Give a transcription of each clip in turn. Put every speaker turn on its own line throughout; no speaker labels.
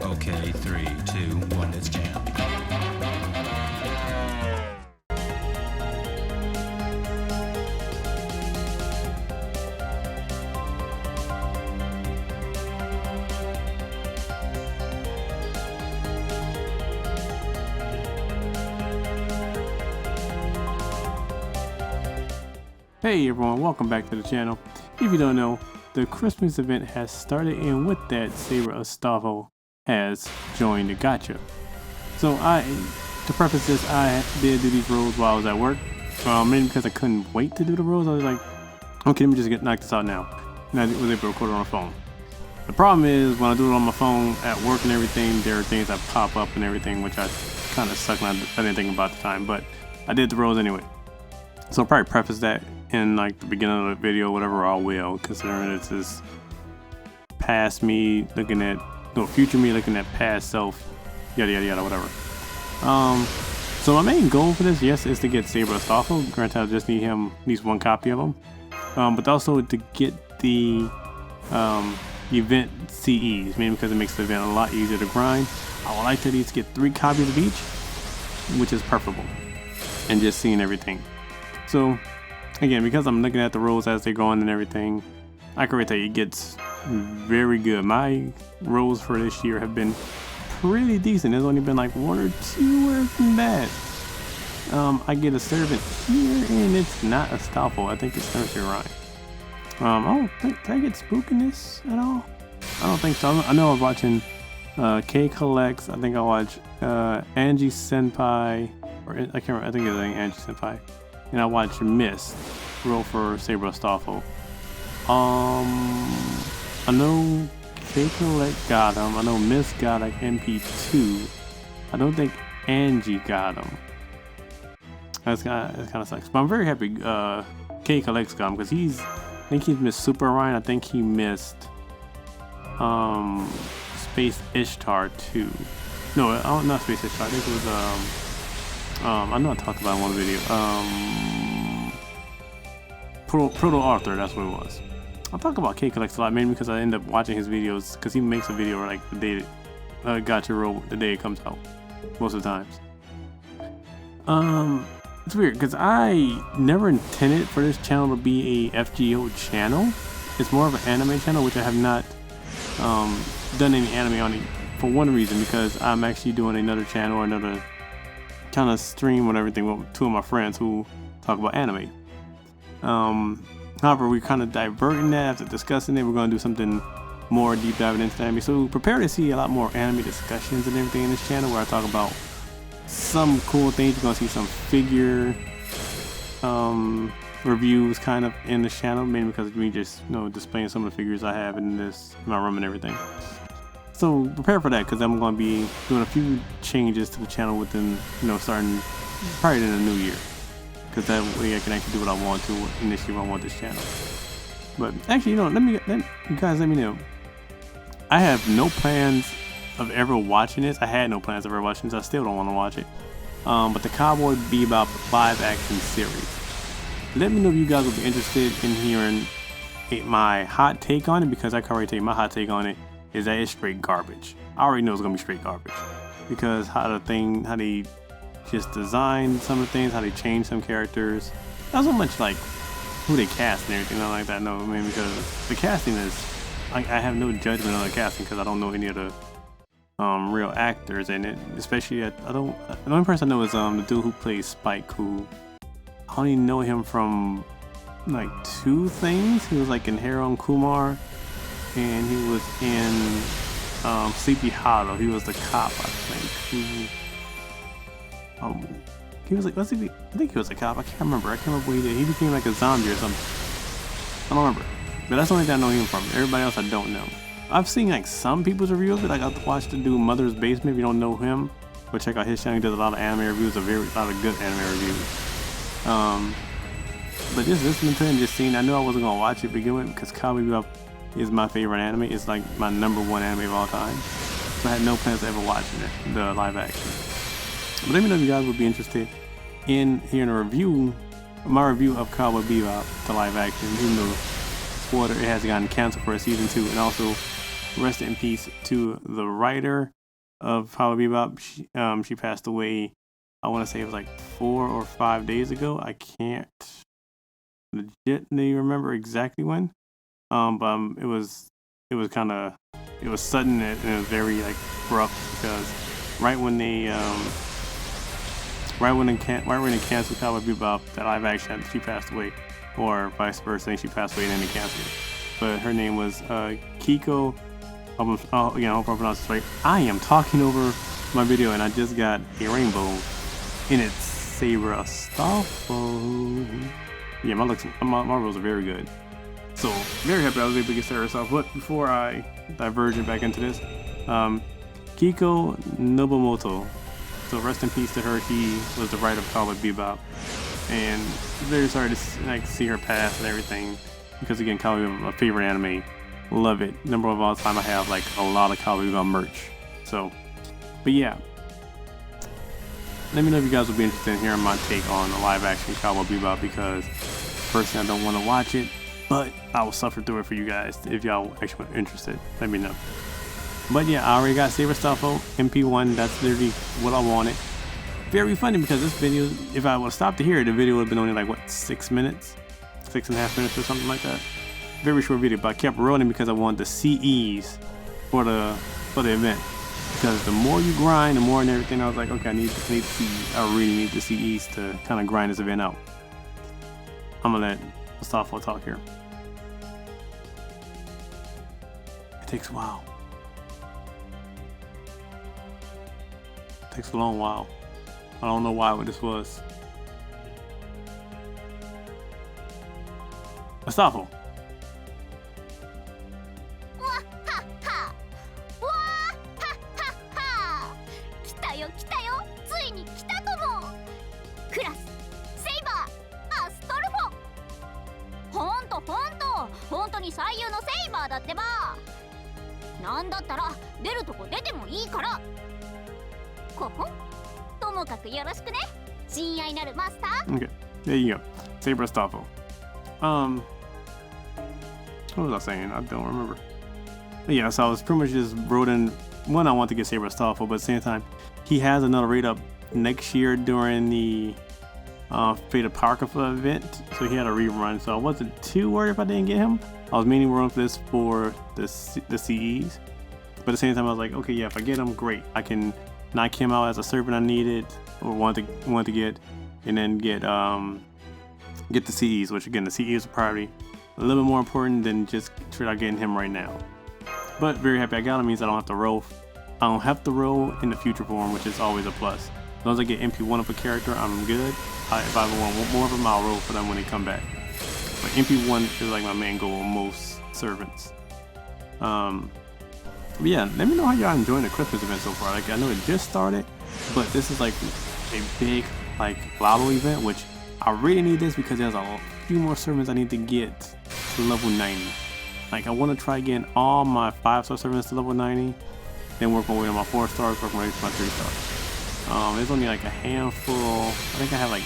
Okay, 3, 2, 1, let's jam.
Hey everyone, welcome back to the channel. If you don't know, the Christmas event has started, and with that, Saber Astolfo has joined the gacha. So to preface this, I did do these roles while I was at work. Mainly because I couldn't wait to do the roles. I was like, okay, let me just knock this out now. And I was able to record it on my phone. The problem is, when I do it on my phone at work and everything, there are things that pop up and everything, which I kind of suck and I didn't think about at the time, but I did the roles anyway. So I'll probably preface that in like the beginning of the video, whatever I will, considering it's this past me looking at, no, future me looking at past self, yada yada yada, whatever. So my main goal for this, yes, is to get Saber Astolfo. Granted, I just need him, at least one copy of him. But also to get the event CEs, mainly because it makes the event a lot easier to grind. I would like to at least get 3 copies of each, which is preferable, and just seeing everything. So again, because I'm looking at the roles as they're going and everything, I can already tell you it gets very good. My roles for this year have been pretty decent. There's only been like 1 or 2 where it's been bad. I get a servant here, and it's not Astolfo. I think it's Nursery Rhyme. I don't think, did I get spookiness at all? I don't think so. I know I'm watching K Collects. I think I watch Angie Senpai, or I can't remember. I think it's like Angie Senpai. And I watch Mist roll for Saber Astolfo. I know K Collect got him. I know Mist got like MP2. I don't think Angie got him. That kind of sucks. But I'm very happy K Collect's got him, because I think he's missed Super Ryan. I think he missed Space Ishtar too. No, not Space Ishtar. I think it was I know I talked about it in one video. Proto Arthur, that's what it was. I talk about K Collects a lot, mainly because I end up watching his videos, because he makes a video like the day gacha roll the day it comes out, most of the times. It's weird because I never intended for this channel to be a FgO channel. It's more of an anime channel, which I have not done any anime on it, for one reason, because I'm actually doing another channel, or another kind of stream and everything with 2 of my friends who talk about anime. However, we're kind of diverting that after discussing it. We're going to do something more deep diving into anime, so prepare to see a lot more anime discussions and everything in this channel, where I talk about some cool things. You're going to see some figure reviews kind of in this channel, mainly because we just, you know, displaying some of the figures I have in my room and everything. So prepare for that, because I'm going to be doing a few changes to the channel within, you know, starting probably in the new year, because that way I can actually do what I want to initially when I want this channel. But actually, you know, you guys let me know. I have no plans of ever watching this. I had no plans of ever watching this. I still don't want to watch it. But the Cowboy Bebop live action series. Let me know if you guys would be interested in hearing my hot take on it, because I can already tell you my hot take on it is that it's straight garbage. I already know it's gonna be straight garbage, because how they just designed some of the things, how they changed some characters. Not so much like who they cast and everything, not like that. No, I mean, because the casting is, I have no judgment on the casting, because I don't know any of the real actors in it. Especially the only person I know is the dude who plays Spike, who I only know him from like 2 things. He was like in Harold Kumar, and he was in Sleepy Hollow. He was the cop, I think. He was like, I think he was a cop. I can't remember what he did. He became like a zombie or something. I don't remember. But that's the only thing I know him from. Everybody else I don't know. I've seen like some people's reviews, but like I've watched the dude Mother's Basement. If you don't know him, go check out his channel. He does a lot of anime reviews, a lot of good anime reviews. But just listening to him, just seeing, I knew I wasn't gonna watch it to begin with, because Cowboy Bebop is my favorite anime. It's like my #1 anime of all time. So I had no plans of ever watching it, the live action. But let me know if you guys would be interested in hearing a review, my review of Cowboy Bebop, the live action. Even though, spoiler, it has gotten canceled for a season 2, and also rest in peace to the writer of Cowboy Bebop. She passed away. I want to say it was like 4 or 5 days ago. I can't legitimately remember exactly when. But it was kind of, it was sudden and it was very like rough, because right when they canceled Cowboy Bebop, that live action, she passed away, or vice versa. I think she passed away and then they canceled it. But her name was Kiko. Again, I hope I pronounced this right. I am talking over my video and I just got a rainbow in its Saber Astolfo. Yeah, my rolls are very good. So very happy I was able to get Saber Astolfo. But before I diverge back into this, Kiko Nobumoto. So rest in peace to her. He was the writer of Cowboy Bebop, and very sorry to see her pass and everything. Because again, Cowboy Bebop, my favorite anime. Love it. Number one of all time. I have like a lot of Cowboy Bebop merch. So, but yeah. Let me know if you guys will be interested in hearing my take on the live action Cowboy Bebop, because personally I don't want to watch it, but I will suffer through it for you guys. If y'all actually are interested, let me know. But yeah, I already got Saber Astolfo MP1. That's literally what I wanted. Very funny, because this video, if I would have stopped to hear it, the video would have been only like, what, 6 minutes? 6.5 minutes or something like that. Very short video, but I kept rolling because I wanted the CEs for the event. Because the more you grind, the more and everything, I was like, okay, I need CEs. I really need the CEs to kind of grind this event out. I'm gonna let Astolfo talk here. It takes a while. It takes a long while. I don't know why what this was. Astolfo. Okay, there you go. Saber Astolfo. What was I saying? I don't remember. But yeah, so I was pretty much just wrote in. One, I want to get Saber Astolfo, but at the same time, he has another raid up next year during the Fate of Apocrypha event, so he had a rerun. So I wasn't too worried if I didn't get him. I was mainly working for this for the CEs, but at the same time, I was like, okay, yeah, if I get him, great. I can knock him out as a servant I needed or wanted to get, and then get the CEs, which again, the CEs are probably a little bit more important than just try getting him right now. But very happy I got him. Means I don't have to roll. I don't have to roll in the future form, which is always a plus. As long as I get MP1 of a character, I'm good. If I want more of them, I'll roll for them when they come back. But MP1 is like my main goal on most servants. But yeah, let me know how y'all enjoying the Christmas event so far. Like, I know it just started, but this is like a big like lotto event, which I really need this because there's a few more servants I need to get to level 90. Like, I want to try getting all my 5-star servants to level 90, then work my way to my 4 stars, work my way to my 3 stars. There's only like a handful. I think I have like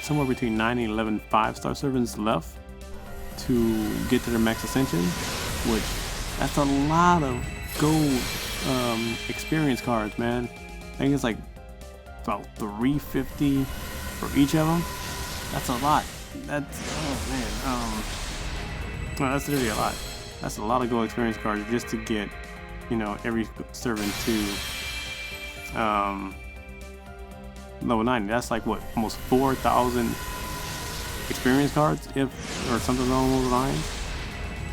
somewhere between 9 and 11 5-star servants left to get to their max ascension, which that's a lot of gold experience cards, man. I think it's like about 350 for each of them. That's a lot. That's, oh man, no, that's literally a lot. That's a lot of gold experience cards just to get, you know, every servant to level 90. That's like what, almost 4,000 experience cards, or something along those lines.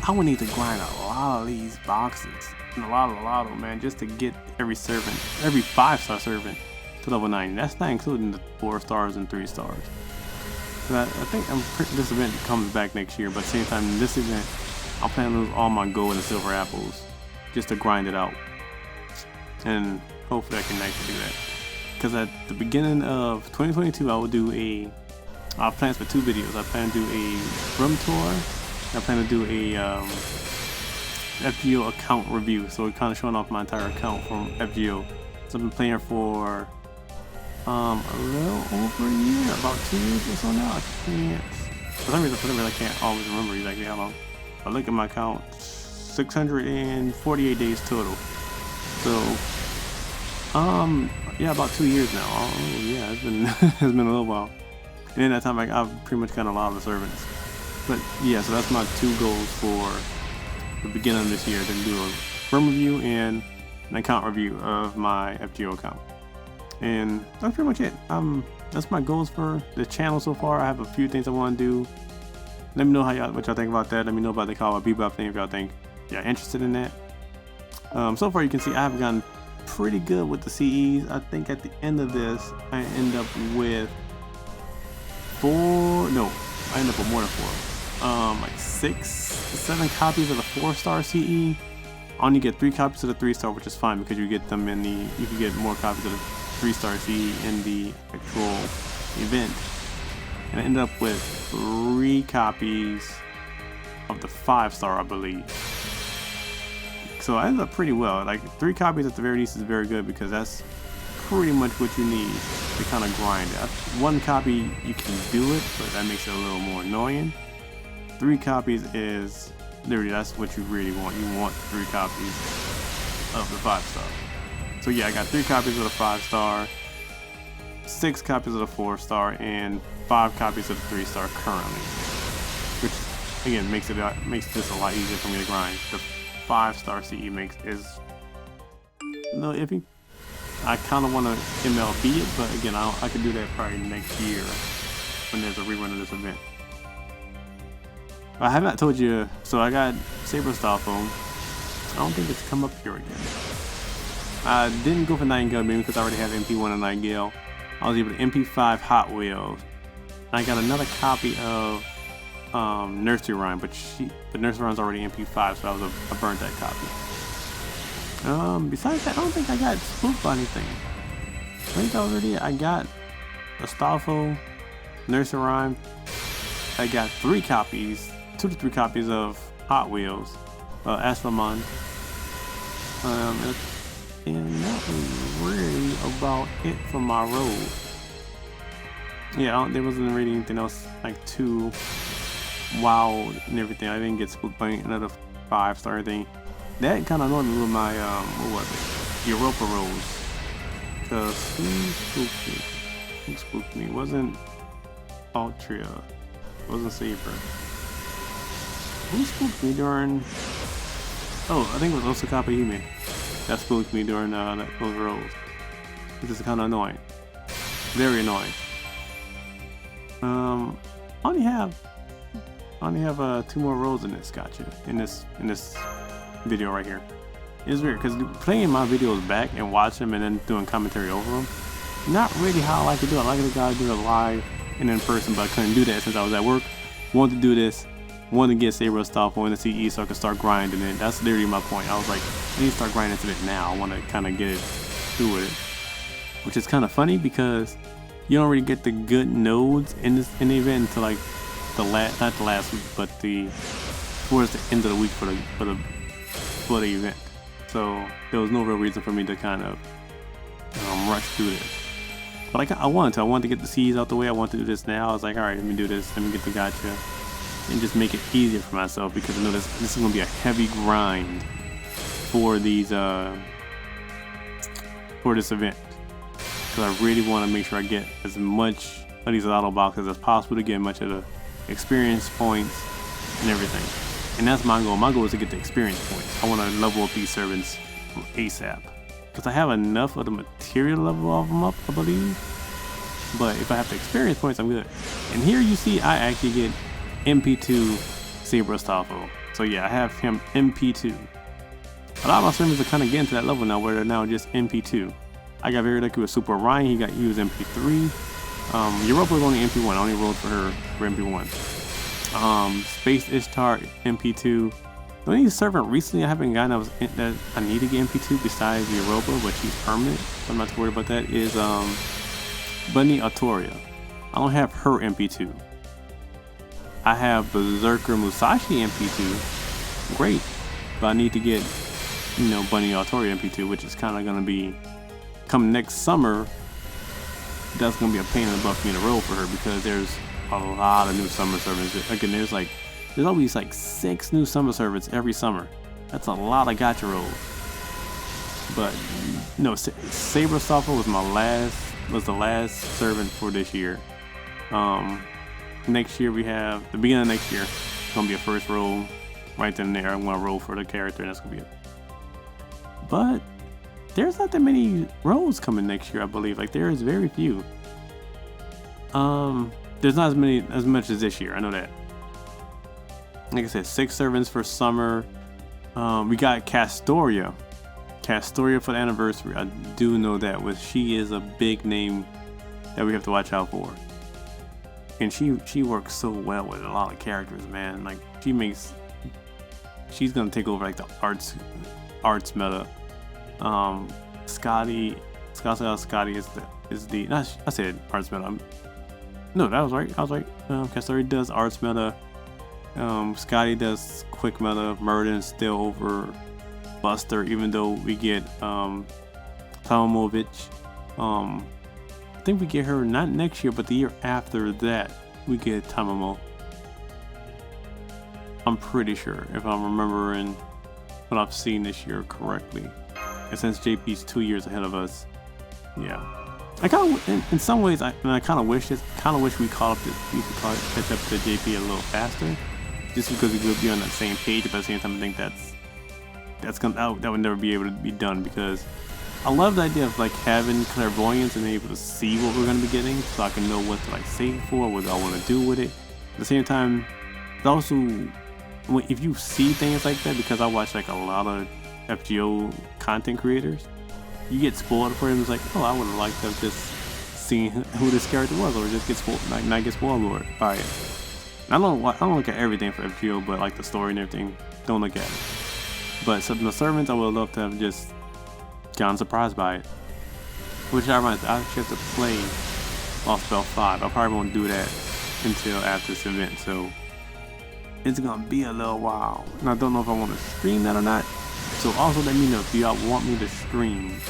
I would need to grind a lot of these boxes and a lot of lotto, man, just to get every servant, every 5-star servant to level 90. That's not including the 4 stars and 3 stars. So I think this event comes back next year, but at the same time, in this event, I'm planning to lose all my gold and silver apples just to grind it out. And hopefully I can actually do that. Because at the beginning of 2022, I have plans for 2 videos. I plan to do a room tour. I plan to do a FgO account review. So it's kind of showing off my entire account from FgO. So I've been playing for a little over a year, about 2 years or so now. I can't, for some reason I can't always remember exactly how long. I look at my account, 648 days total. So Yeah, about 2 years now. Oh yeah, it's been it's been a little while. And in that time, I've pretty much gotten a lot of the servants. But yeah, so that's my 2 goals for the beginning of this year, to do a firm review and an account review of my FgO account. And that's pretty much it. That's my goals for the channel so far. I have a few things I want to do. Let me know what y'all think about that. Let me know about the Cowboy Bebop thing if y'all think you're interested in that. So far you can see I've gotten pretty good with the CEs. I think at the end of this I end up with more than 4. Like 6, 7 copies of the 4-star CE. I only get 3 copies of the 3-star, which is fine because you get them in the, you can get more copies of the 3-star CE in the actual event. And I end up with 3 copies of the 5-star, I believe. So I ended up pretty well. Like 3 copies at the very least is very good because that's pretty much what you need to kind of grind it. 1 copy you can do it, but that makes it a little more annoying. 3 copies is literally, that's what you really want. You want 3 copies of the 5-star. So yeah, I got 3 copies of the 5-star, 6 copies of the 4-star, and 5 copies of the 3-star currently. Which again makes this a lot easier for me to grind. The 5-star CE is a little iffy. I kind of want to MLB it, but again, I could do that probably next year when there's a rerun of this event. I have not told you, so I got Saber Astolfo. I don't think it's come up here again. I didn't go for Nightingale maybe because I already have MP1 and Nightingale. I was able to MP5 Hot Wheels. And I got another copy of Nursery Rhyme, but Nursery Rhyme's already MP5, so I burned that copy. Besides that, I don't think I got spooked by anything. I think I got Astolfo, Nursery Rhyme. I got 2 to 3 copies of Hot Wheels, Aslamon. And that was really about it for my road. Yeah, there wasn't really anything else like too wild and everything. I didn't get spooked by another 5-star thing. That kind of annoyed me with my, what was it? Europa rolls. Because who spooked me? It wasn't Altria. It wasn't Saber. Who spooked me during... Oh, I think it was Osaka Hime. That spooked me during those rolls. Which is kind of annoying. Very annoying. I only have 2 more rolls in this gotcha. In this video right here. It's weird because playing my videos back and watching them and then doing commentary over them, not really how I like to do it. I like to do it live and in person, but I couldn't do that since I was at work. Wanted to do this, wanted to get Saber Astolfo in the CE so I could start grinding it. That's literally my point. I was like, I need to start grinding to it now. I want to kind of get it through with it, which is kind of funny because you don't really get the good nodes in the event until like not the last week, but towards the end of the week for the event. So there was no real reason for me to kind of rush through this. But I wanted to get the C's out the way. I want to do this now. I was like, all right, let me do this. Let me get the gotcha and just make it easier for myself because I know this is going to be a heavy grind for these for this event. Because I really want to make sure I get as much of these auto boxes as possible to get much of the experience points and everything. And that's my goal. My goal is to get the experience points. I want to level up these servants ASAP. Because I have enough of the material level of them up, I believe. But if I have the experience points, I'm good. And here you see I actually get MP2 Saber Astolfo. So yeah, I have him MP2. A lot of my servants are kind of getting to that level now where they're now just MP2. I got very lucky with Super Orion. He was MP3. Europa was only MP1. I only rolled for her for MP1. Space Ishtar MP2. The only servant recently I haven't gotten that I need to get MP2 besides Europa, but she's permanent, so I'm not too worried about that, is Bunny Artoria. I don't have her MP2. I have Berserker Musashi MP2. Great. But I need to get, Bunny Artoria MP2, which is kind of going to be, come next summer, that's going to be a pain in the butt for me to roll for her because there's a lot of new summer servants. Again, there's always like 6 new summer servants every summer. That's a lot of gacha rolls. But No, Saber Astolfo was the last servant for this year. Next year we have the beginning of next year. It's gonna be a first roll right then and there. I'm gonna roll for the character, and that's gonna be it. But there's not that many rolls coming next year, I believe. Like there is very few. There's not as much as this year. I know that. Like I said, 6 servants for summer. We got Castoria for the anniversary. I do know that, she is a big name that we have to watch out for. And she works so well with a lot of characters, man. Like she's gonna take over like the arts meta. Scotty is the not, I said arts meta. No, that was right. I was right. Castoria does arts meta. Scotty does quick meta. Murden's still over Buster, even though we get Tomovich. I think we get her not next year, but the year after that we get Tamamo. I'm pretty sure, if I'm remembering what I've seen this year correctly. And since JP's 2 years ahead of us, yeah. I kind of, in some ways, I kind of wish we could catch up to JP a little faster, just because we could be on that same page. But at the same time, I think that would never be able to be done, because I love the idea of like having clairvoyance and being able to see what we're going to be getting, so I can know what to like save for, what I want to do with it. At the same time, it's also, if you see things like that, because I watch like a lot of FgO content creators, you get spoiled for him. It's like, oh, I would have liked to have just seen who this character was, or just get spoiled, not get spoiled by it. I don't look at everything for FgO, but like the story and everything, don't look at it. But so the servants, I would love to have just gotten surprised by it. Which I reminds me, I actually have to play Lost Belt 5. I probably won't do that until after this event, so it's gonna be a little while. And I don't know if I want to stream that or not. So also let me know if y'all want me to stream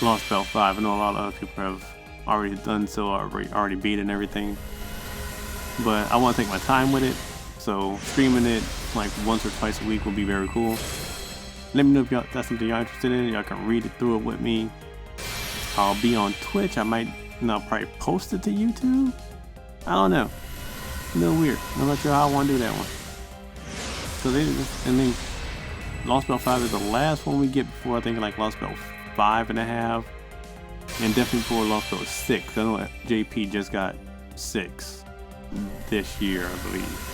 Lost Belt 5. I know a lot of other people have already done so, already beat it and everything. But I want to take my time with it. So streaming it like once or twice a week will be very cool. Let me know if that's something y'all interested in. Y'all can read it through it with me. I'll be on Twitch. I might probably post it to YouTube. I don't know. A little weird. I'm not sure how I want to do that one. So and then Lost Belt 5 is the last one we get before I think like Lost Belt 5.5, and definitely before Lost Belt 6. I know that JP just got 6 this year, I believe.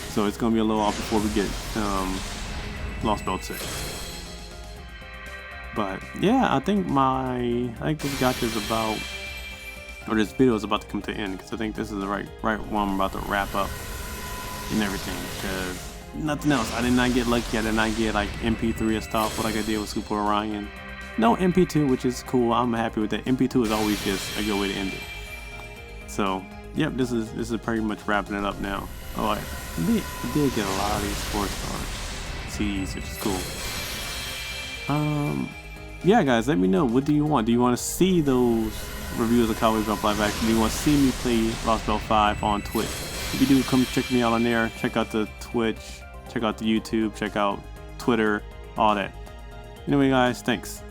So it's gonna be a little off before we get Lost Belt 6. But yeah, I think this gacha is about, or this video is about to come to an end, because I think this is the right one I'm about to wrap up and everything. Because nothing else. I did not get lucky. I did not get like MP3 Astolfo like I did with Super Orion. No MP2, which is cool. I'm happy with that. MP2 is always just a good way to end it. So yep, this is pretty much wrapping it up now. Oh, I did get a lot of these 4-star CDs, which is cool. Yeah, guys, let me know. What do you want? Do you want to see those reviews of Cowboy Bebop live action? Do you want to see me play Lost Belt 5 on Twitch? If you do, come check me out on there. Check out the Twitch, check out the YouTube, check out Twitter, all that. Anyway, guys, thanks.